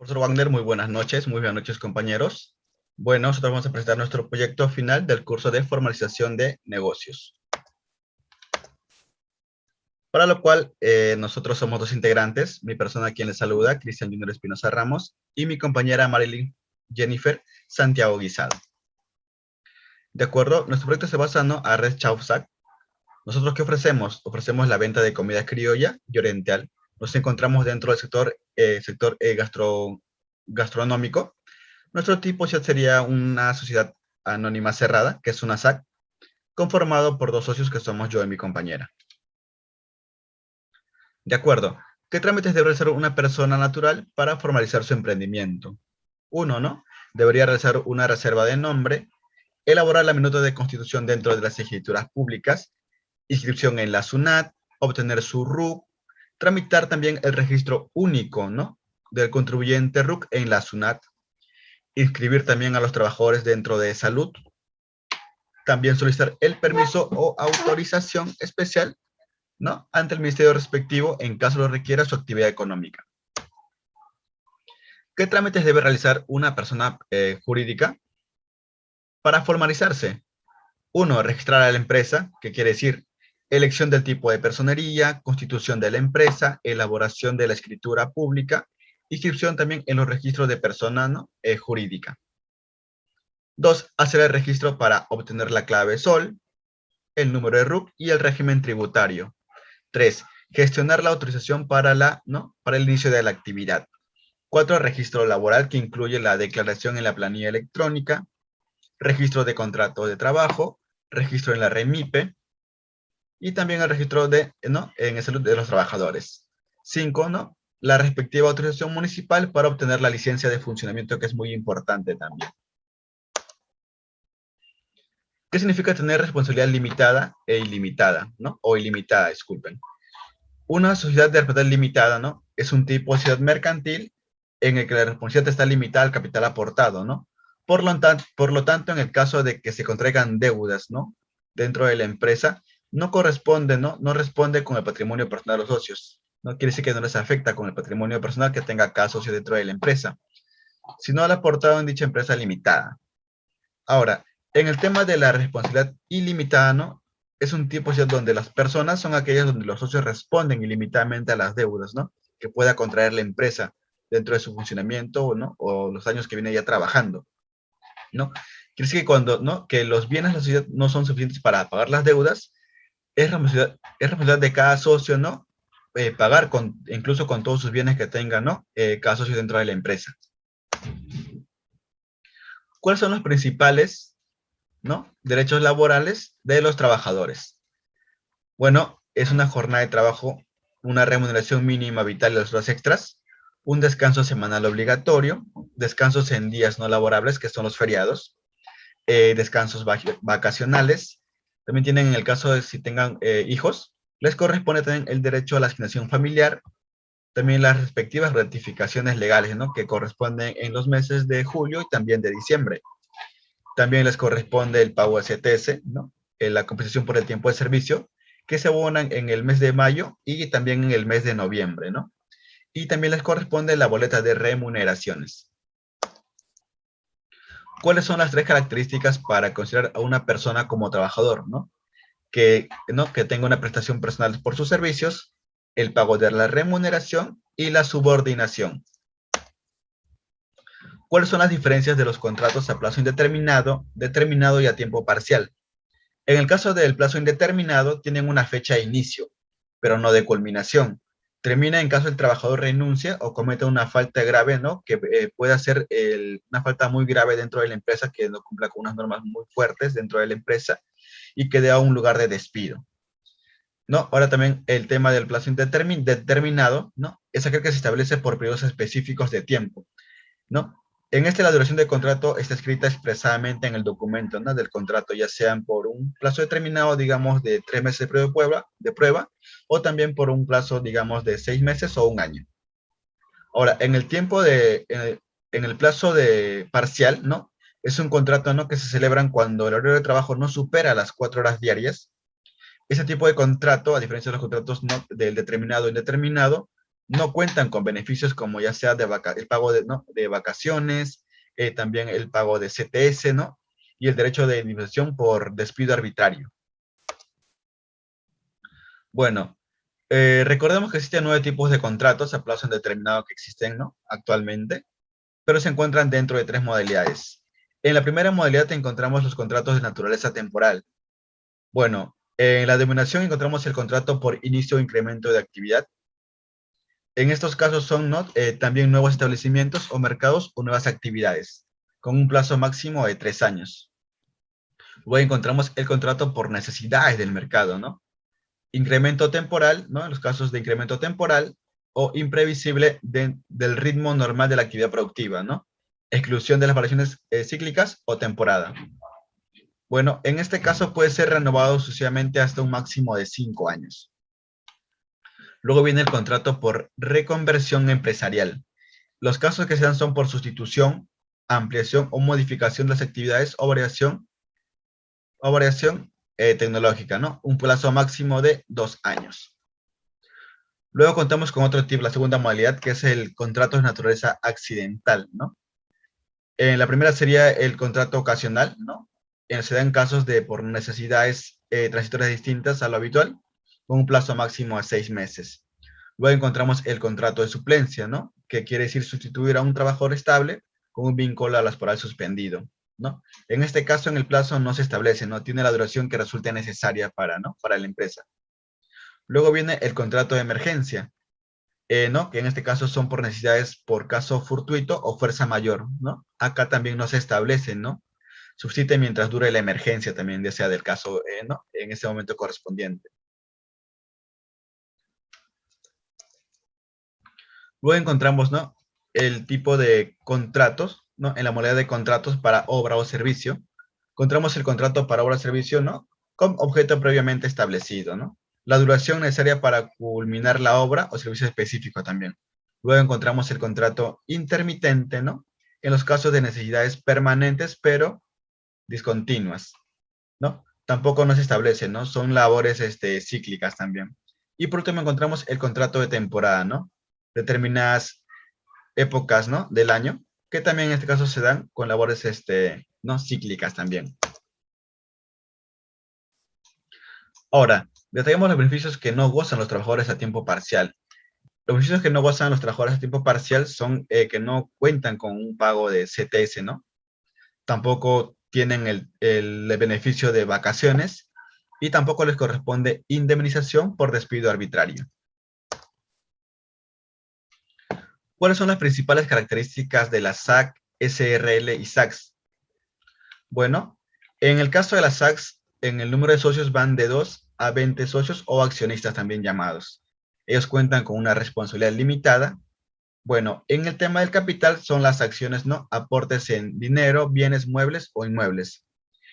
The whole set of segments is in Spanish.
Profesor Wagner, muy buenas noches compañeros. Bueno, nosotros vamos a presentar nuestro proyecto final del curso de formalización de negocios. Para lo cual, nosotros somos dos integrantes, mi persona quien les saluda, Cristian Junior Espinosa Ramos, y mi compañera Marilyn Jennifer Santiago Guisado. De acuerdo, nuestro proyecto se basa a Red Chausac. ¿Nosotros qué ofrecemos? Ofrecemos la venta de comida criolla y oriental. Nos encontramos dentro del sector gastronómico. Nuestro tipo ya sería una sociedad anónima cerrada, que es una SAC, conformado por dos socios que somos yo y mi compañera. De acuerdo. ¿Qué trámites debe realizar una persona natural para formalizar su emprendimiento? Uno, ¿no? Debería realizar una reserva de nombre, elaborar la minuta de constitución dentro de las escrituras públicas, inscripción en la SUNAT, obtener su RUC, tramitar también el registro único, ¿no?, del contribuyente RUC en la SUNAT, inscribir también a los trabajadores dentro de salud, también solicitar el permiso o autorización especial, ¿no?, ante el ministerio respectivo en caso lo requiera su actividad económica. ¿Qué trámites debe realizar una persona jurídica para formalizarse? Uno, registrar a la empresa, que quiere decir elección del tipo de personería, constitución de la empresa, elaboración de la escritura pública, inscripción también en los registros de persona, ¿no?, jurídica. Dos, hacer el registro para obtener la clave SOL, el número de RUC y el régimen tributario. 3. Gestionar la autorización para el inicio de la actividad. 4. Registro laboral, que incluye la declaración en la planilla electrónica, registro de contrato de trabajo, registro en la REMIPE y también el registro en salud de los trabajadores. 5. La respectiva autorización municipal para obtener la licencia de funcionamiento, que es muy importante también. ¿Qué significa tener responsabilidad limitada e ilimitada, ¿no? O ilimitada, disculpen. Una sociedad de responsabilidad limitada, ¿no?, es un tipo de sociedad mercantil en el que la responsabilidad está limitada al capital aportado, ¿no? Por lo tanto, en el caso de que se contraigan deudas, ¿no?, dentro de la empresa, no corresponde, no responde con el patrimonio personal de los socios. No quiere decir que no les afecta con el patrimonio personal que tenga cada socio dentro de la empresa, sino al aportado en dicha empresa limitada. Ahora, en el tema de la responsabilidad ilimitada, ¿no?, es un tipo de sociedad donde las personas son aquellas donde los socios responden ilimitadamente a las deudas, ¿no?, que pueda contraer la empresa dentro de su funcionamiento, ¿no?, o los años que viene ya trabajando, ¿no? Quiere decir que cuando, ¿no?, que los bienes de la sociedad no son suficientes para pagar las deudas, es responsabilidad de cada socio, ¿no?, pagar incluso con todos sus bienes que tenga, ¿no?, cada socio dentro de la empresa. ¿Cuáles son los principales, ¿no?, derechos laborales de los trabajadores? Bueno, es una jornada de trabajo, una remuneración mínima vital de las horas extras, un descanso semanal obligatorio, descansos en días no laborables, que son los feriados, descansos vacacionales. También tienen, en el caso de si tengan hijos, les corresponde también el derecho a la asignación familiar, también las respectivas ratificaciones legales, ¿no?, que corresponden en los meses de julio y también de diciembre. También les corresponde el pago de CTS, ¿no?, la compensación por el tiempo de servicio, que se abonan en el mes de mayo y también en el mes de noviembre, ¿no? Y también les corresponde la boleta de remuneraciones. ¿Cuáles son las tres características para considerar a una persona como trabajador, ¿no? Que tenga una prestación personal por sus servicios, el pago de la remuneración y la subordinación. ¿Cuáles son las diferencias de los contratos a plazo indeterminado, determinado y a tiempo parcial? En el caso del plazo indeterminado, tienen una fecha de inicio, pero no de culminación. Termina en caso el trabajador renuncia o cometa una falta grave, ¿no?, que pueda ser una falta muy grave dentro de la empresa, que no cumpla con unas normas muy fuertes dentro de la empresa y que dé a un lugar de despido, ¿no? Ahora también el tema del plazo determinado, ¿no?, es aquel que se establece por periodos específicos de tiempo, ¿no? En la duración del contrato está escrita expresamente en el documento, ¿no?, del contrato, ya sean por un plazo determinado, digamos, de 3 meses de prueba, o también por un plazo, digamos, de 6 meses o un año. Ahora, en el plazo de parcial, ¿no?, es un contrato, ¿no?, que se celebran cuando el horario de trabajo no supera las 4 horas diarias. Ese tipo de contrato, a diferencia de los contratos, ¿no?, del determinado e indeterminado, no cuentan con beneficios como ya sea el pago de vacaciones, también el pago de CTS, ¿no? Y el derecho de indemnización por despido arbitrario. Bueno, recordemos que existen 9 tipos de contratos a plazo indeterminado que existen, ¿no? Actualmente, pero se encuentran dentro de 3 modalidades. En la primera modalidad encontramos los contratos de naturaleza temporal. Bueno, en la denominación encontramos el contrato por inicio o incremento de actividad. En estos casos son, ¿no? También nuevos establecimientos o mercados o nuevas actividades, con un plazo máximo de 3 años. Luego encontramos el contrato por necesidades del mercado, ¿no? Incremento temporal, ¿no? En los casos de incremento temporal o imprevisible del ritmo normal de la actividad productiva, ¿no? Exclusión de las variaciones cíclicas o temporada. Bueno, en este caso puede ser renovado sucesivamente hasta un máximo de 5 años. Luego viene el contrato por reconversión empresarial. Los casos que se dan son por sustitución, ampliación o modificación de las actividades o variación tecnológica, ¿no? Un plazo máximo de 2 años. Luego contamos con otro tipo, la segunda modalidad, que es el contrato de naturaleza accidental, ¿no? La primera sería el contrato ocasional, ¿no? Se dan casos de por necesidades transitorias distintas a lo habitual, con un plazo máximo de 6 meses. Luego encontramos el contrato de suplencia, ¿no? Que quiere decir sustituir a un trabajador estable con un vínculo laboral suspendido, ¿no? En este caso, en el plazo no se establece, ¿no? Tiene la duración que resulte necesaria para, ¿no? Para la empresa. Luego viene el contrato de emergencia, ¿no? Que en este caso son por necesidades por caso fortuito o fuerza mayor, ¿no? Acá también no se establece, ¿no? Subsiste mientras dure la emergencia también, ya sea del caso, ¿no? En ese momento correspondiente. Luego encontramos, ¿no? El tipo de contratos, ¿no? En la modalidad de contratos para obra o servicio. Encontramos el contrato para obra o servicio, ¿no? Con objeto previamente establecido, ¿no? La duración necesaria para culminar la obra o servicio específico también. Luego encontramos el contrato intermitente, ¿no? En los casos de necesidades permanentes, pero discontinuas, ¿no? Tampoco no se establece, ¿no? Son labores cíclicas también. Y por último encontramos el contrato de temporada, ¿no? Determinadas épocas, ¿no? Del año, que también en este caso se dan con labores, ¿no? Cíclicas también. Ahora, detallamos los beneficios que no gozan los trabajadores a tiempo parcial. Los beneficios que no gozan los trabajadores a tiempo parcial son que no cuentan con un pago de CTS, ¿no? Tampoco tienen el beneficio de vacaciones y tampoco les corresponde indemnización por despido arbitrario. ¿Cuáles son las principales características de la SAC, SRL y SACS? Bueno, en el caso de las SACs, en el número de socios van de 2 a 20 socios o accionistas también llamados. Ellos cuentan con una responsabilidad limitada. Bueno, en el tema del capital son las acciones, ¿no? Aportes en dinero, bienes muebles o inmuebles.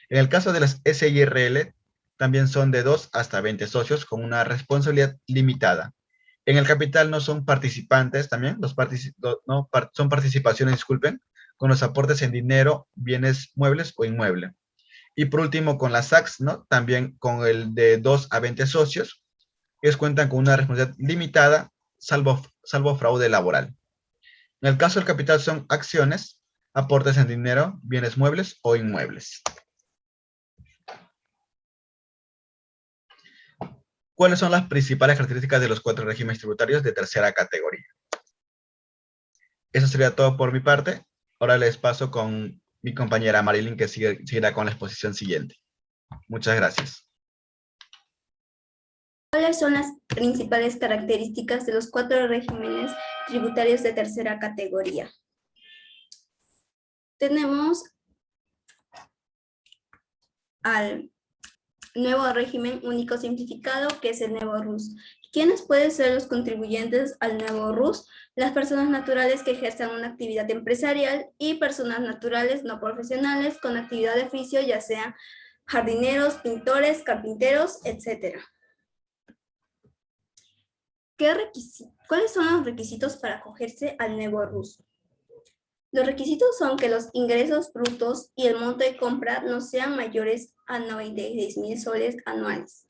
En el caso de las SIRL, también son de 2 hasta 20 socios con una responsabilidad limitada. En el capital no son participantes también, son participaciones, disculpen, con los aportes en dinero, bienes muebles o inmueble. Y por último, con las SACs, ¿no? También con el de 2 a 20 socios, ellos cuentan con una responsabilidad limitada, salvo fraude laboral. En el caso del capital son acciones, aportes en dinero, bienes muebles o inmuebles. ¿Cuáles son las principales características de los 4 regímenes tributarios de tercera categoría? Eso sería todo por mi parte. Ahora les paso con mi compañera Marilyn, que seguirá con la exposición siguiente. Muchas gracias. ¿Cuáles son las principales características de los 4 regímenes tributarios de tercera categoría? Tenemos al nuevo régimen único simplificado, que es el nuevo RUS. ¿Quiénes pueden ser los contribuyentes al nuevo RUS? Las personas naturales que ejerzan una actividad empresarial y personas naturales no profesionales con actividad de oficio, ya sean jardineros, pintores, carpinteros, etc. ¿Cuáles son los requisitos para acogerse al nuevo RUS? Los requisitos son que los ingresos brutos y el monto de compra no sean mayores a 96,000 soles anuales.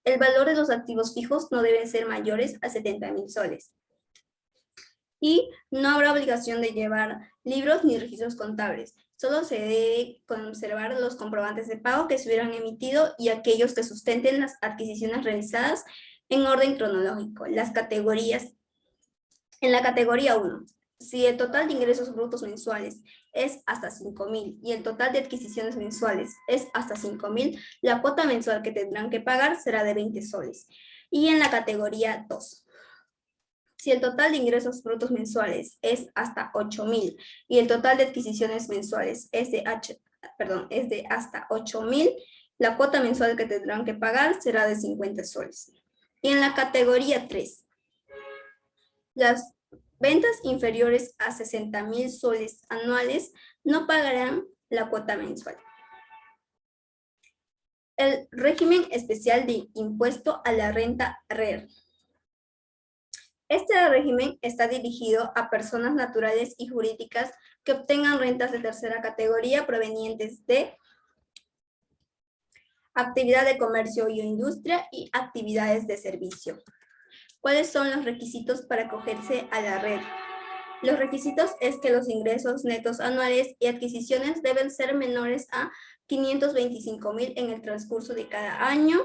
El valor de los activos fijos no deben ser mayores a 70,000 soles. Y no habrá obligación de llevar libros ni registros contables. Solo se debe conservar los comprobantes de pago que se hubieran emitido y aquellos que sustenten las adquisiciones realizadas en orden cronológico. Las categorías. En la categoría 1, si el total de ingresos brutos mensuales es hasta 5.000 y el total de adquisiciones mensuales es hasta 5.000, la cuota mensual que tendrán que pagar será de 20 soles. Y en la categoría 2, si el total de ingresos brutos mensuales es hasta 8.000 y el total de adquisiciones mensuales es de hasta 8.000, la cuota mensual que tendrán que pagar será de 50 soles. Y en la categoría 3, las ventas inferiores a 60.000 soles anuales no pagarán la cuota mensual. El régimen especial de impuesto a la renta RER. Este régimen está dirigido a personas naturales y jurídicas que obtengan rentas de tercera categoría provenientes de actividad de comercio y industria y actividades de servicio. ¿Cuáles son los requisitos para acogerse a la red? Los requisitos es que los ingresos netos anuales y adquisiciones deben ser menores a 525.000 en el transcurso de cada año.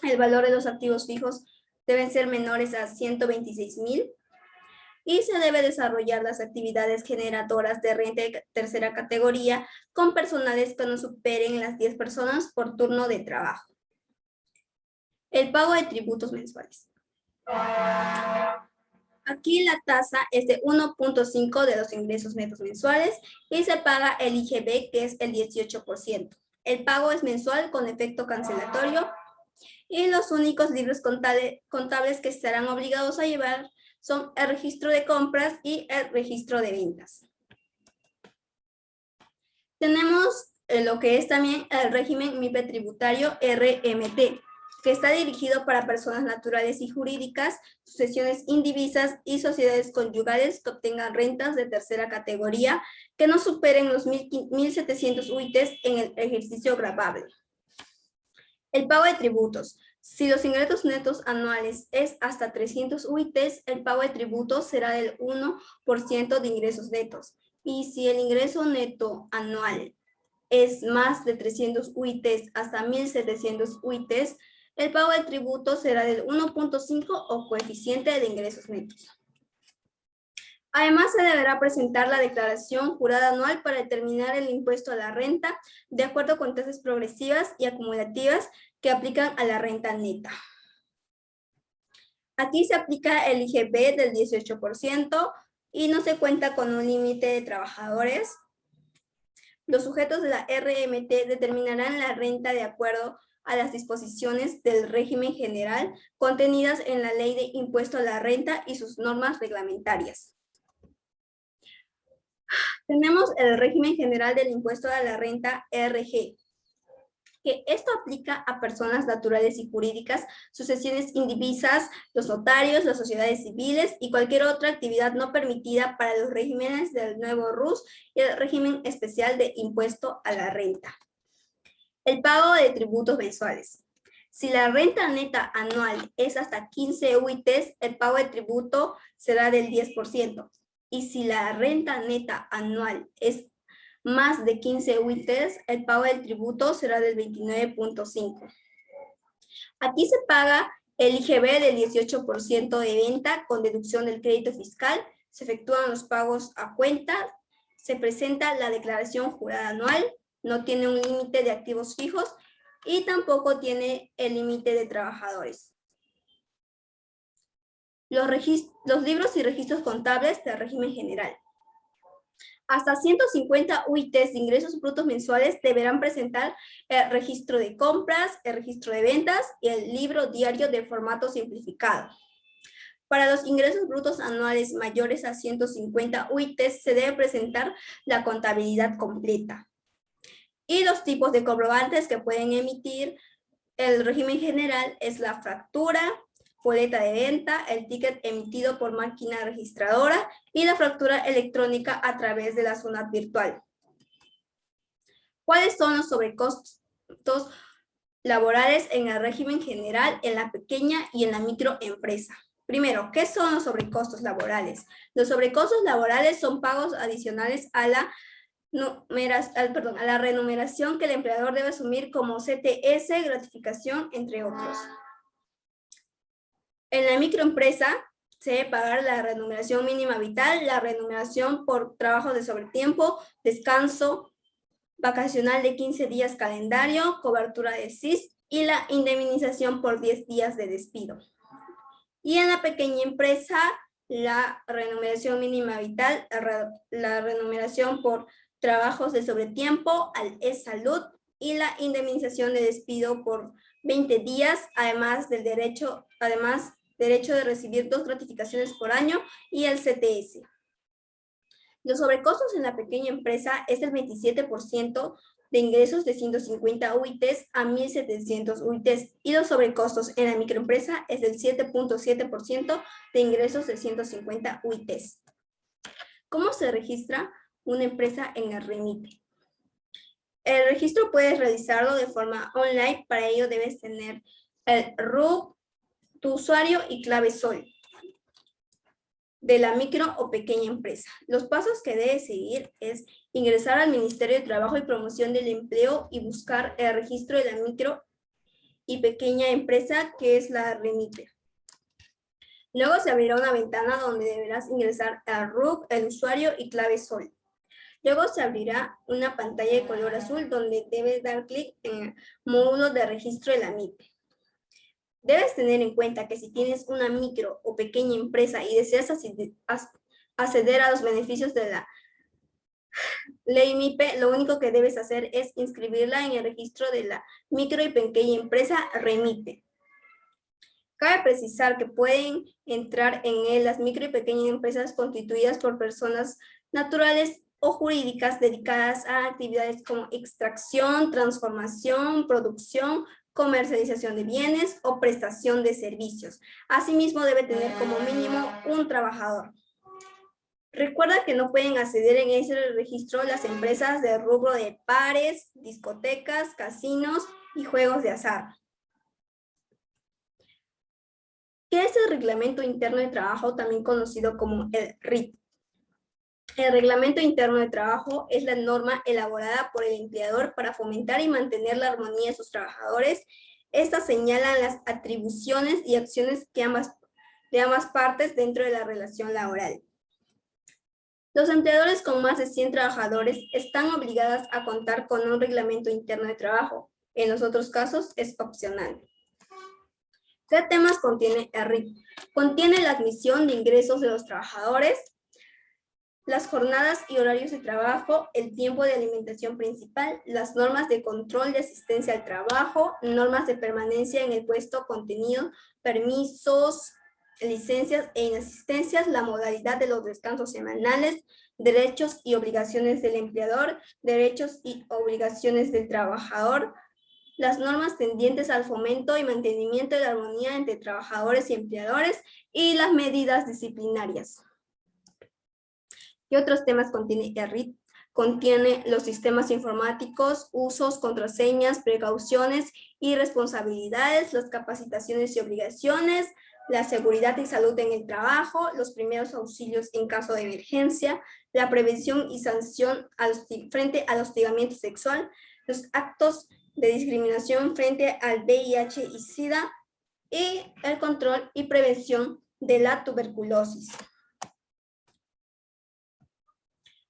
El valor de los activos fijos deben ser menores a 126.000 y se debe desarrollar las actividades generadoras de renta de tercera categoría con personales que no superen las 10 personas por turno de trabajo. El pago de tributos mensuales. Aquí la tasa es de 1.5 de los ingresos netos mensuales y se paga el IGB, que es el 18%. El pago es mensual con efecto cancelatorio y los únicos libros contables que estarán obligados a llevar son el registro de compras y el registro de ventas. Tenemos lo que es también el régimen MIPE tributario RMT, que está dirigido para personas naturales y jurídicas, sucesiones indivisas y sociedades conyugales que obtengan rentas de tercera categoría que no superen los 1.700 UITs en el ejercicio gravable. El pago de tributos. Si los ingresos netos anuales es hasta 300 UITs, el pago de tributos será del 1% de ingresos netos. Y si el ingreso neto anual es más de 300 UITs hasta 1.700 UITs, el pago del tributo será del 1.5 o coeficiente de ingresos netos. Además, se deberá presentar la declaración jurada anual para determinar el impuesto a la renta de acuerdo con tasas progresivas y acumulativas que aplican a la renta neta. Aquí se aplica el IGB del 18% y no se cuenta con un límite de trabajadores. Los sujetos de la RMT determinarán la renta de acuerdo a las disposiciones del régimen general contenidas en la Ley de Impuesto a la Renta y sus normas reglamentarias. Tenemos el régimen general del impuesto a la renta RG, que esto aplica a personas naturales y jurídicas, sucesiones indivisas, los notarios, las sociedades civiles y cualquier otra actividad no permitida para los regímenes del nuevo RUS y el régimen especial de impuesto a la renta. El pago de tributos mensuales. Si la renta neta anual es hasta 15 UITs, el pago de tributo será del 10%. Y si la renta neta anual es más de 15 UITs, el pago del tributo será del 29.5. Aquí se paga el IGB del 18% de venta con deducción del crédito fiscal, se efectúan los pagos a cuenta, se presenta la declaración jurada anual, no tiene un límite de activos fijos y tampoco tiene el límite de trabajadores. Los libros y registros contables del régimen general. Hasta 150 UITs de ingresos brutos mensuales deberán presentar el registro de compras, el registro de ventas y el libro diario de formato simplificado. Para los ingresos brutos anuales mayores a 150 UITs se debe presentar la contabilidad completa. Y los tipos de comprobantes que pueden emitir el régimen general es la factura, boleta de venta, el ticket emitido por máquina registradora y la factura electrónica a través de la zona virtual. ¿Cuáles son los sobrecostos laborales en el régimen general, en la pequeña y en la microempresa? Primero, ¿qué son los sobrecostos laborales? Los sobrecostos laborales son pagos adicionales a la remuneración que el empleador debe asumir como CTS, gratificación, entre otros. En la microempresa se debe pagar la remuneración mínima vital, la remuneración por trabajo de sobretiempo, descanso vacacional de 15 días calendario, cobertura de SIS y la indemnización por 10 días de despido. Y en la pequeña empresa, la remuneración mínima vital, la remuneración por trabajos de sobretiempo, al salud y la indemnización de despido por 20 días, además derecho de recibir 2 gratificaciones por año y el CTS. Los sobrecostos en la pequeña empresa es el 27% de ingresos de 150 UITs a 1.700 UITs y los sobrecostos en la microempresa es del 7.7% de ingresos de 150 UITs. ¿Cómo se registra una empresa en el REMIPE? El registro puedes realizarlo de forma online, para ello debes tener el RUC, tu usuario y clave SOL de la micro o pequeña empresa. Los pasos que debes seguir es ingresar al Ministerio de Trabajo y Promoción del Empleo y buscar el registro de la micro y pequeña empresa, que es la REMIPE. Luego se abrirá una ventana donde deberás ingresar al RUC, el usuario y clave SOL. Luego se abrirá una pantalla de color azul donde debes dar clic en el módulo de registro de la MIPE. Debes tener en cuenta que si tienes una micro o pequeña empresa y deseas acceder a los beneficios de la ley MIPE, lo único que debes hacer es inscribirla en el registro de la micro y pequeña empresa REMIPE. Cabe precisar que pueden entrar en él las micro y pequeñas empresas constituidas por personas naturales o jurídicas dedicadas a actividades como extracción, transformación, producción, comercialización de bienes o prestación de servicios. Asimismo, debe tener como mínimo un trabajador. Recuerda que no pueden acceder en ese registro las empresas de rubro de bares, discotecas, casinos y juegos de azar. ¿Qué es el Reglamento Interno de Trabajo, también conocido como el RIT? El Reglamento Interno de Trabajo es la norma elaborada por el empleador para fomentar y mantener la armonía de sus trabajadores. Estas señalan las atribuciones y acciones de ambas partes dentro de la relación laboral. Los empleadores con más de 100 trabajadores están obligados a contar con un Reglamento Interno de Trabajo. En los otros casos es opcional. ¿Qué temas contiene el RIT? Contiene la admisión de ingresos de los trabajadores, las jornadas y horarios de trabajo, el tiempo de alimentación principal, las normas de control de asistencia al trabajo, normas de permanencia en el puesto, contenido, permisos, licencias e inasistencias, la modalidad de los descansos semanales, derechos y obligaciones del empleador, derechos y obligaciones del trabajador, las normas tendientes al fomento y mantenimiento de la armonía entre trabajadores y empleadores y las medidas disciplinarias. ¿Qué otros temas contiene el RIT? Contiene los sistemas informáticos, usos, contraseñas, precauciones y responsabilidades, las capacitaciones y obligaciones, la seguridad y salud en el trabajo, los primeros auxilios en caso de emergencia, la prevención y sanción frente al hostigamiento sexual, los actos de discriminación frente al VIH y SIDA y el control y prevención de la tuberculosis.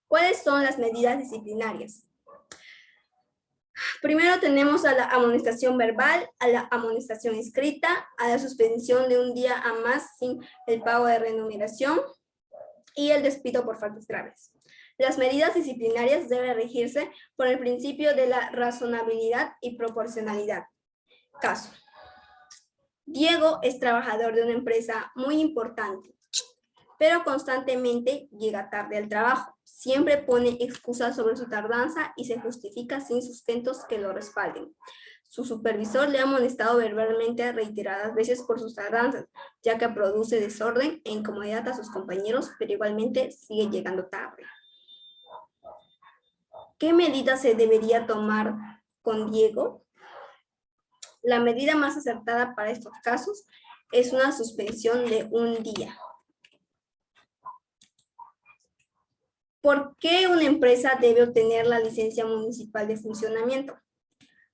¿Cuáles son las medidas disciplinarias? Primero tenemos a la amonestación verbal, a la amonestación escrita, a la suspensión de un día a más sin el pago de remuneración y el despido por faltas graves. Las medidas disciplinarias deben regirse por el principio de la razonabilidad y proporcionalidad. Caso: Diego es trabajador de una empresa muy importante, pero constantemente llega tarde al trabajo. Siempre pone excusas sobre su tardanza y se justifica sin sustentos que lo respalden. Su supervisor le ha amonestado verbalmente reiteradas veces por sus tardanzas, ya que produce desorden e incomodidad a sus compañeros, pero igualmente sigue llegando tarde. ¿Qué medidas se debería tomar con Diego? La medida más acertada para estos casos es una suspensión de un día. ¿Por qué una empresa debe obtener la licencia municipal de funcionamiento?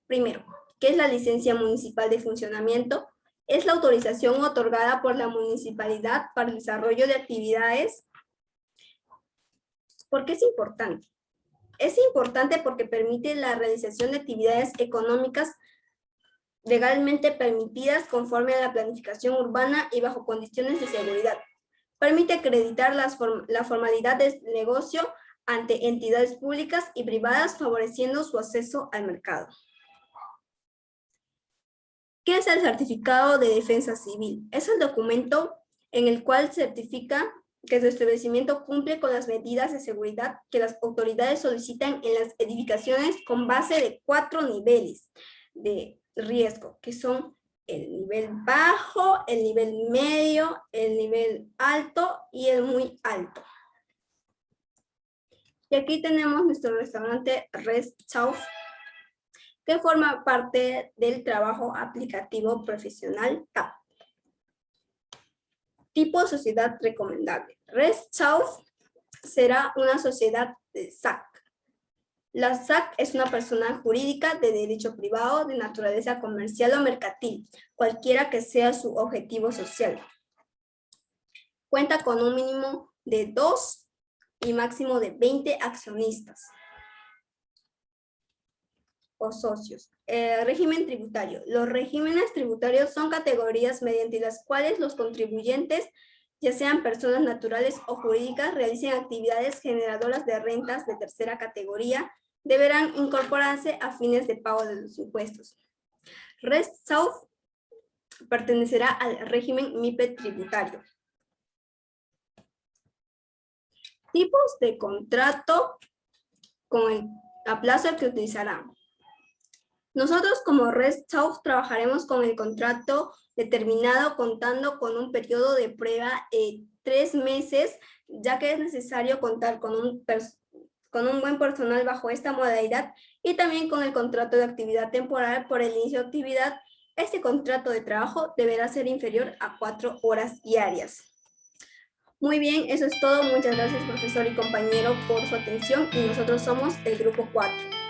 Primero, ¿qué es la licencia municipal de funcionamiento? Es la autorización otorgada por la municipalidad para el desarrollo de actividades. ¿Por qué es importante? Es importante porque permite la realización de actividades económicas legalmente permitidas conforme a la planificación urbana y bajo condiciones de seguridad. Permite acreditar la formalidad del negocio ante entidades públicas y privadas, favoreciendo su acceso al mercado. ¿Qué es el certificado de defensa civil? Es el documento en el cual certifica que su establecimiento cumple con las medidas de seguridad que las autoridades solicitan en las edificaciones con base de 4 niveles de riesgo, que son el nivel bajo, el nivel medio, el nivel alto y el muy alto. Y aquí tenemos nuestro restaurante Rest South, que forma parte del trabajo aplicativo profesional TAP. Tipo de sociedad recomendable. Rest South será una sociedad de SAC. La SAC es una persona jurídica de derecho privado de naturaleza comercial o mercantil, cualquiera que sea su objetivo social. Cuenta con un mínimo de 2 y máximo de 20 accionistas o socios. Régimen tributario. Los regímenes tributarios son categorías mediante las cuales los contribuyentes, ya sean personas naturales o jurídicas, realicen actividades generadoras de rentas de tercera categoría, deberán incorporarse a fines de pago de los impuestos. Rest South pertenecerá al régimen MIPE tributario. Tipos de contrato con el aplazo que utilizarán. Nosotros como Rest South trabajaremos con el contrato determinado contando con un periodo de prueba de 3 meses, ya que es necesario contar con un buen personal bajo esta modalidad y también con el contrato de actividad temporal por el inicio de actividad. Este contrato de trabajo deberá ser inferior a 4 horas diarias. Muy bien, eso es todo. Muchas gracias, profesor y compañero, por su atención y nosotros somos el grupo 4.